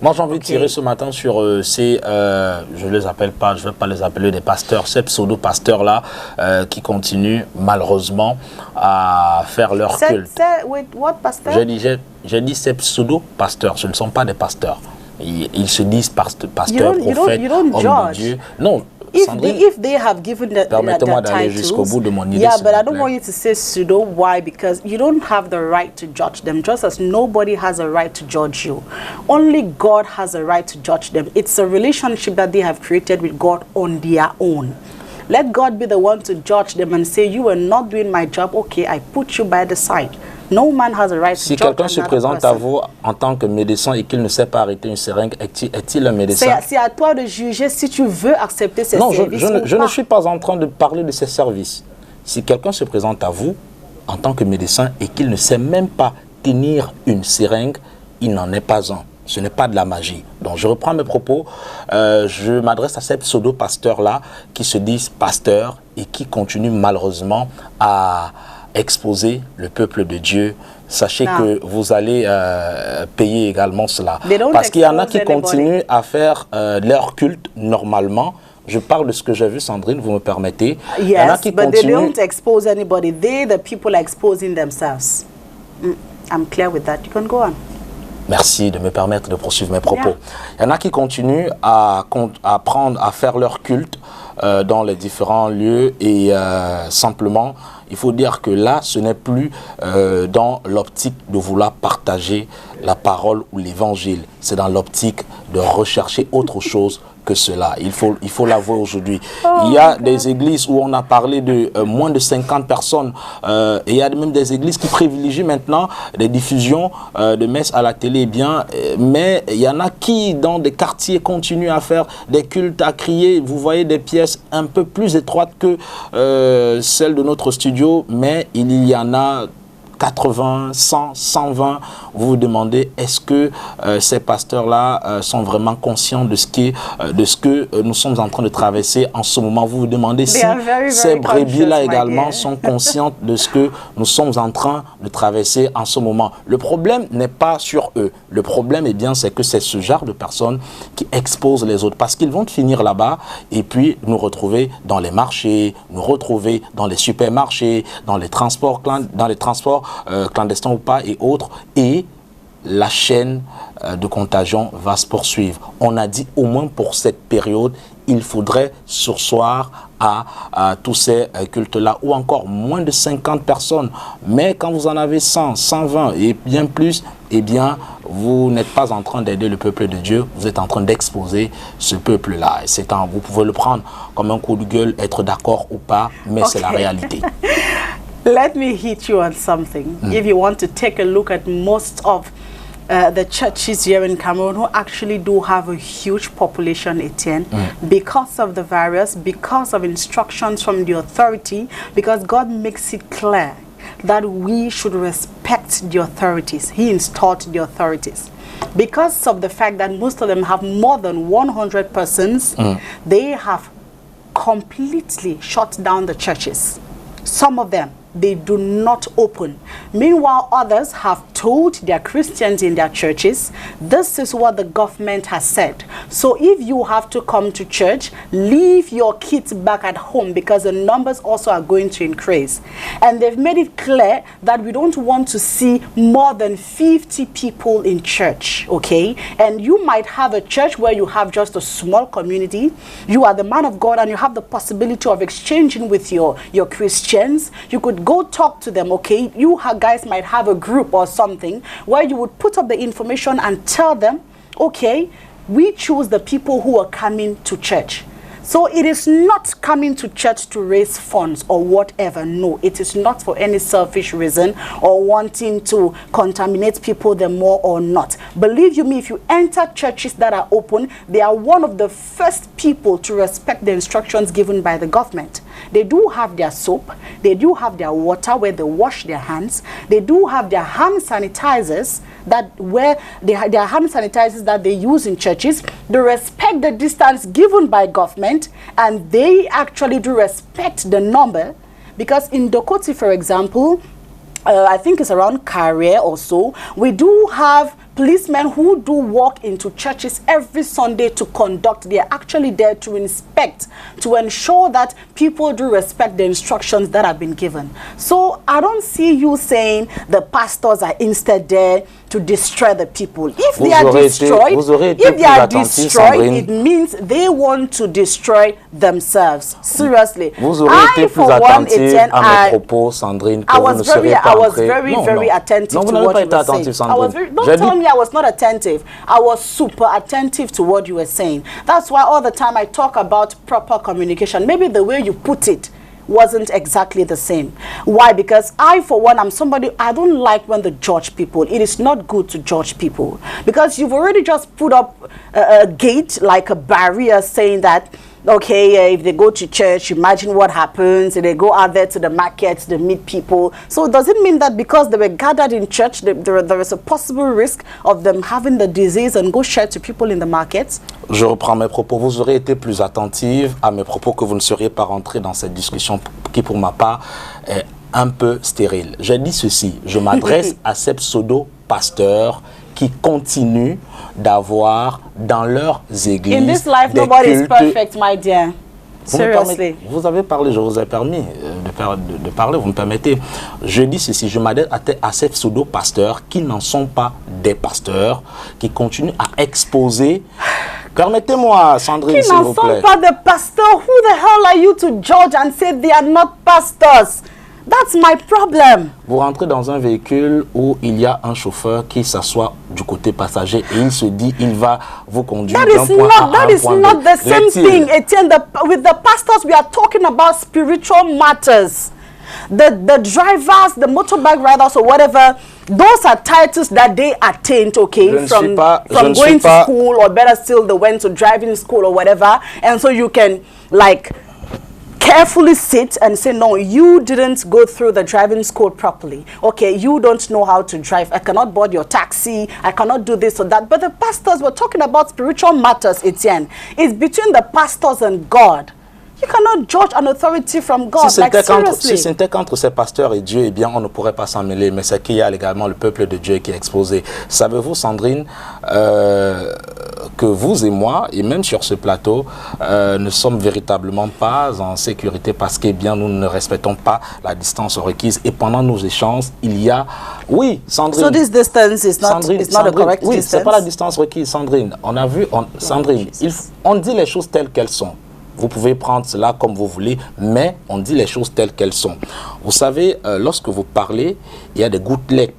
Moi, j'ai envie de tirer ce matin sur ces, je les appelle pas, je ne vais pas les appeler des pasteurs, ces pseudo-pasteurs-là qui continuent malheureusement à faire leur culte. Wait, what pasteur? J'ai dit ces pseudo-pasteurs, ce ne sont pas des pasteurs. Ils se disent pasteurs, prophètes, hommes de Dieu. Non. If they have given the jusqu'au bout de mon idée. Yeah, but I don't want you to say pseudo. Why? Because you don't have the right to judge them, just as nobody has a right to judge you. Only God has a right to judge them. It's a relationship that they have created with God on their own. Let God be the one to judge them and say, you are not doing my job, okay, I put you by the side. No man has a right to judge. Si quelqu'un se présente à vous en tant que médecin et qu'il ne sait pas arrêter une seringue, est-il un médecin? C'est à toi de juger si tu veux accepter ces services. Non, je ne suis pas en train de parler de ces services. Si quelqu'un se présente à vous en tant que médecin et qu'il ne sait même pas tenir une seringue, il n'en est pas un. Ce n'est pas de la magie. Donc je reprends mes propos. Je m'adresse à ces pseudo-pasteurs-là qui se disent pasteurs et qui continuent malheureusement à exposer le peuple de Dieu. Sachez que vous allez payer également cela. Parce qu'il y en a qui continuent à faire leur culte normalement. Je parle de ce que j'ai vu, Sandrine, vous me permettez. Yes, il y en a qui but they don't expose anybody. The people are exposing themselves. I'm clear with that. You can go on. Merci de me permettre de poursuivre mes propos. Il y en a qui continuent à faire leur culte dans les différents lieux et simplement, il faut dire que là, ce n'est plus dans l'optique de vouloir partager la parole ou l'évangile. C'est dans l'optique de rechercher autre chose que cela. Il faut l'avouer aujourd'hui. Il y a des églises où on a parlé de moins de 50 personnes. Et il y a même des églises qui privilégient maintenant des diffusions de messes à la télé. Mais il y en a qui, dans des quartiers, continuent à faire des cultes, à crier. Vous voyez des pièces un peu plus étroites que celles de notre studio. Mais il y en a 80, 100, 120, vous vous demandez, est-ce que ces pasteurs-là sont vraiment conscients de ce que nous sommes en train de traverser en ce moment? Vous vous demandez si ces brebis-là également sont conscientes de ce que nous sommes en train de traverser en ce moment. Le problème n'est pas sur eux. Le problème, eh bien, c'est que c'est ce genre de personnes qui exposent les autres parce qu'ils vont finir là-bas et puis nous retrouver dans les marchés, nous retrouver dans les supermarchés, dans les transports clandestins ou pas et autres, et la chaîne de contagion va se poursuivre. On a dit au moins pour cette période, il faudrait surseoir à tous ces cultes-là, ou encore moins de 50 personnes. Mais quand vous en avez 100, 120 et bien plus, eh bien, vous n'êtes pas en train d'aider le peuple de Dieu, vous êtes en train d'exposer ce peuple-là. Vous pouvez le prendre comme un coup de gueule, être d'accord ou pas, mais c'est la réalité. Let me hit you on something. If you want to take a look at most of the churches here in Cameroon who actually do have a huge population, Etienne, because of the virus, because of instructions from the authority, because God makes it clear that we should respect the authorities. He installed the authorities. Because of the fact that most of them have more than 100 persons, they have completely shut down the churches. Some of them, they do not open. Meanwhile, others have told their Christians in their churches, this is what the government has said. So if you have to come to church, leave your kids back at home because the numbers also are going to increase. And they've made it clear that we don't want to see more than 50 people in church, okay? And you might have a church where you have just a small community. You are the man of God and you have the possibility of exchanging with your Christians. You could go talk to them, okay? You guys might have a group or something where you would put up the information and tell them, okay, we choose the people who are coming to church. So it is not coming to church to raise funds or whatever. No, it is not for any selfish reason or wanting to contaminate people the more or not. Believe you me, if you enter churches that are open, they are one of the first people to respect the instructions given by the government. They do have their soap. They do have their water where they wash their hands. They do have their hand sanitizers that their hand sanitizers that they use in churches. They respect the distance given by government, and they actually do respect the number, because in Dokoti, for example, I think it's around Carrier or so, we do have policemen who do walk into churches every Sunday to conduct. They are actually there to inspect, to ensure that people do respect the instructions that have been given. So I don't see you saying the pastors are instead there to destroy the people. If they are destroyed, it means they want to destroy themselves. Seriously. Vous aurez été plus attentive à mes propos, Sandrine, que vous ne serez pas I was very attentive to what you were saying. Don't tell me I was not attentive. I was super attentive to what you were saying. That's why all the time I talk about proper communication. Maybe the way you put it wasn't exactly the same. Why? Because I, for one, I'm somebody, I don't like when they judge people. It is not good to judge people. Because you've already just put up a gate, like a barrier, saying that, okay, if they go to church, imagine what happens. If they go out there to the markets, they meet people. So does it mean that because they were gathered in church, there is a possible risk of them having the disease and go share to people in the markets? Je reprends mes propos. Vous aurez été plus attentive à mes propos que vous ne seriez pas rentré dans cette discussion qui, pour ma part, est un peu stérile. J'ai dit ceci. Je m'adresse à ces pseudo-pasteurs qui continuent d'avoir dans leurs églises in this life, des nobody cultes. is perfect, my dear. Seriously. Vous avez parlé, je vous ai permis de parler, vous me permettez. Je dis ceci, je m'adresse à ces pseudo-pasteurs qui n'en sont pas des pasteurs, qui continuent à exposer. Permettez-moi, Sandrine, s'il vous plaît. Qui n'en sont pas des pasteurs. Who the hell are you to judge and say they are not pastors? That's my problem. Vous rentrez dans un véhicule où il y a un chauffeur qui s'assoit du côté passager et il se dit il va vous conduire d'un point A à un point B. That is not the same thing, Etienne. With the pastors, we are talking about spiritual matters. The drivers, the motorbike riders or whatever, those are titles that they attained, okay, from going to school, or better still, they went to driving school or whatever. And so you can, like, carefully sit and say, no, you didn't go through the driving school properly. Okay, you don't know how to drive. I cannot board your taxi. I cannot do this or that. But the pastors were talking about spiritual matters, Etienne. It's between the pastors and God. You cannot judge an authority from God. Si c'était qu'entre ces pasteurs et Dieu, eh bien, on ne pourrait pas s'en mêler. Mais c'est qu'il y a également le peuple de Dieu qui est exposé. Savez-vous, Sandrine, que vous et moi, et même sur ce plateau, ne sommes véritablement pas en sécurité parce que, eh bien, nous ne respectons pas la distance requise. Et pendant nos échanges, il y a... Oui, Sandrine. So this distance is not, Sandrine, not a correct oui, distance? C'est pas la distance requise, Sandrine. On a vu, Sandrine, on dit les choses telles qu'elles sont. Vous pouvez prendre cela comme vous voulez, mais on dit les choses telles qu'elles sont. Vous savez, lorsque vous parlez, il y a des gouttelettes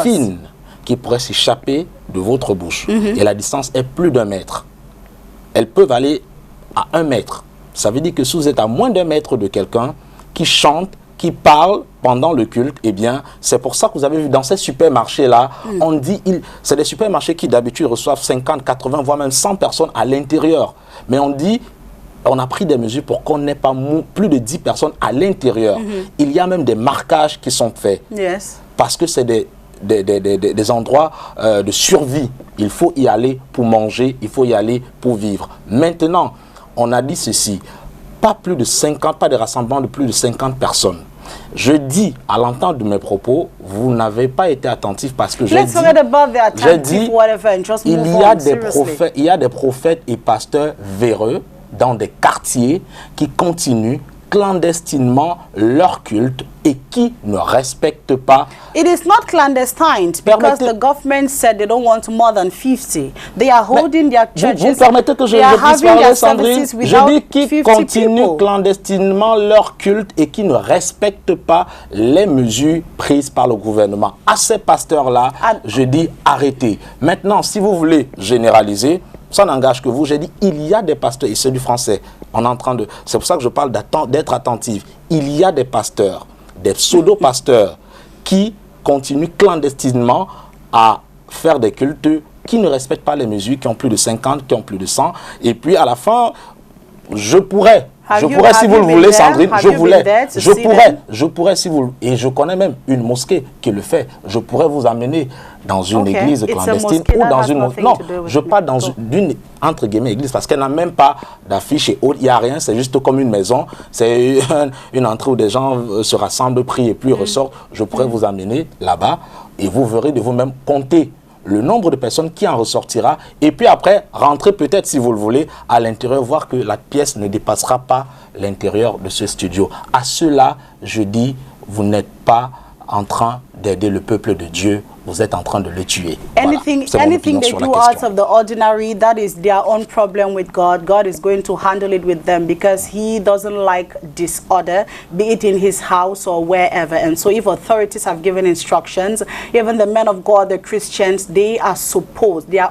fines qui pourraient s'échapper de votre bouche. Et la distance est plus d'1 mètre. Elles peuvent aller à 1 mètre. Ça veut dire que si vous êtes à moins d'1 mètre de quelqu'un qui chante, qui parle pendant le culte, eh bien, c'est pour ça que vous avez vu dans ces supermarchés-là, on dit, c'est des supermarchés qui d'habitude reçoivent 50, 80, voire même 100 personnes à l'intérieur. Mais on dit... On a pris des mesures pour qu'on n'ait pas plus de 10 personnes à l'intérieur. Il y a même des marquages qui sont faits. Parce que c'est des endroits de survie. Il faut y aller pour manger, il faut y aller pour vivre. Maintenant, on a dit ceci. Pas plus de 50, pas de rassemblement de plus de 50 personnes. Je dis, à l'entente de mes propos, vous n'avez pas été attentif parce que j'ai dit, il y a des prophètes et pasteurs véreux dans des quartiers qui continuent clandestinement leur culte et qui ne respectent pas. It is not clandestine because the government said they don't want more than 50. They are holding their churches. Vous permettez que je puisse parler, Sandrine? Je dis qu'ils continuent clandestinement leur culte et qui ne respectent pas les mesures prises par le gouvernement. À ces pasteurs-là, je dis arrêtez. Maintenant, si vous voulez généraliser, ça n'engage que vous. J'ai dit, il y a des pasteurs, et c'est du français, c'est pour ça que je parle d'être attentif. Il y a des pasteurs, des pseudo-pasteurs, qui continuent clandestinement à faire des cultes, qui ne respectent pas les mesures, qui ont plus de 50, qui ont plus de 100. Et puis à la fin, je pourrais si vous le voulez, Sandrine, je pourrais si vous, et je connais même une mosquée qui le fait, je pourrais vous amener dans une église clandestine ou dans une... Non, je parle dans une, entre guillemets, église, parce qu'elle n'a même pas d'affiche et autres, il n'y a rien, c'est juste comme une maison, c'est une entrée où des gens se rassemblent, prient et puis ressortent. Je pourrais vous amener là-bas et vous verrez de vous-même compter le nombre de personnes qui en ressortira, et puis après, rentrer peut-être, si vous le voulez, à l'intérieur, voir que la pièce ne dépassera pas l'intérieur de ce studio. À cela, je dis, vous n'êtes pas en train d'aider le peuple de Dieu, vous êtes en train de le tuer. Anything they do out of the ordinary, that is their own problem with God. God is going to handle it with them because he doesn't like disorder, be it in his house or wherever. And so if authorities have given instructions, even the men of God, the Christians, they are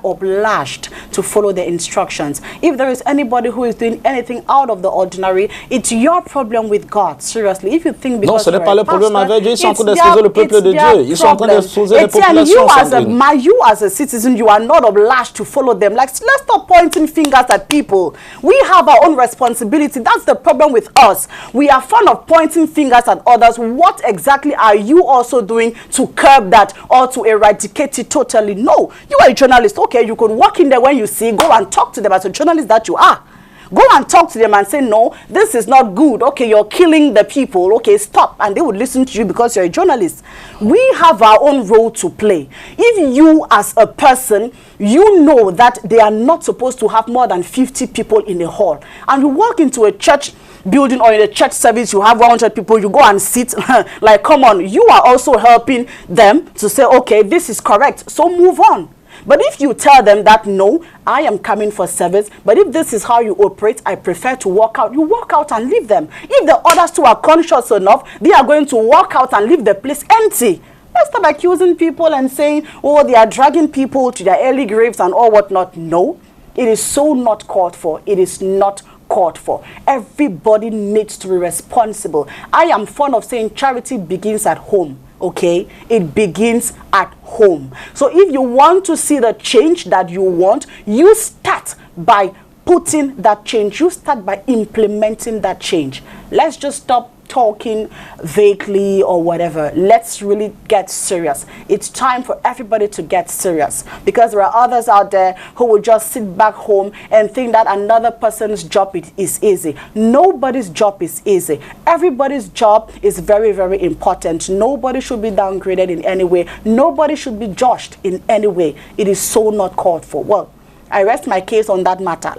obliged to follow the instructions. If there is anybody who is doing anything out of the ordinary, it's your problem with God. Seriously, if you think because non, ce n'est pas le problème avec Dieu, ils sont en train d'exposer le peuple de Dieu. Ils sont en train d'exposer les populations. You as a citizen, you are not obliged to follow them. Like, let's stop pointing fingers at people. We have our own responsibility. That's the problem with us. We are fond of pointing fingers at others. What exactly are you also doing to curb that or to eradicate it totally? No, you are a journalist. Okay, you could walk in there when you see, go and talk to them as a journalist that you are. Go and talk to them and say, no, this is not good. Okay, you're killing the people. Okay, stop. And they would listen to you because you're a journalist. We have our own role to play. If you as a person, you know that they are not supposed to have more than 50 people in a hall, and you walk into a church building or in a church service, you have 100 people, you go and sit, like, come on, you are also helping them to say, okay, this is correct, so move on. But if you tell them that, no, I am coming for service, but if this is how you operate, I prefer to walk out, you walk out and leave them. If the others too are conscious enough, they are going to walk out and leave the place empty. Let's stop accusing people and saying, oh, they are dragging people to their early graves and all whatnot. No, it is so not called for. It is not called for. Everybody needs to be responsible. I am fond of saying charity begins at home. Okay, it begins at home. So if you want to see the change that you want, you start by putting that change. You start by implementing that change. Let's just stop talking vaguely or whatever. Let's really get serious. It's time for everybody to get serious, because there are others out there who will just sit back home and think that another person's job is easy. Nobody's job is easy. Everybody's job is very, very important. Nobody should be downgraded in any way. Nobody should be judged in any way. It is so not called for. Well, I rest my case on that matter.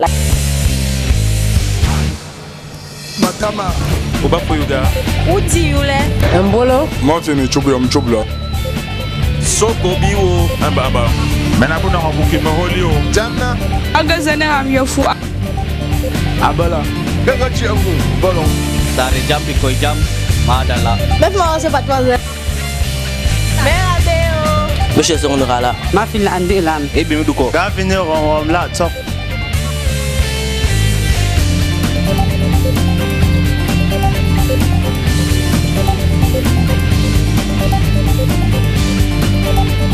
Matama. Oba Poyuga. Uti yule. Mbolo. Martin chubla. Soko biwo ambaba. Mena kuna mabuki maholio. Jamna. Agazane amyofu. Abala. Gaga chiangu. Bolon. Dari jam iko jam madala. Befmo se patwaze. Meradeo. Monsieur Songala. Ma fin la andilan. Ebi muduko. Ga finir on la top.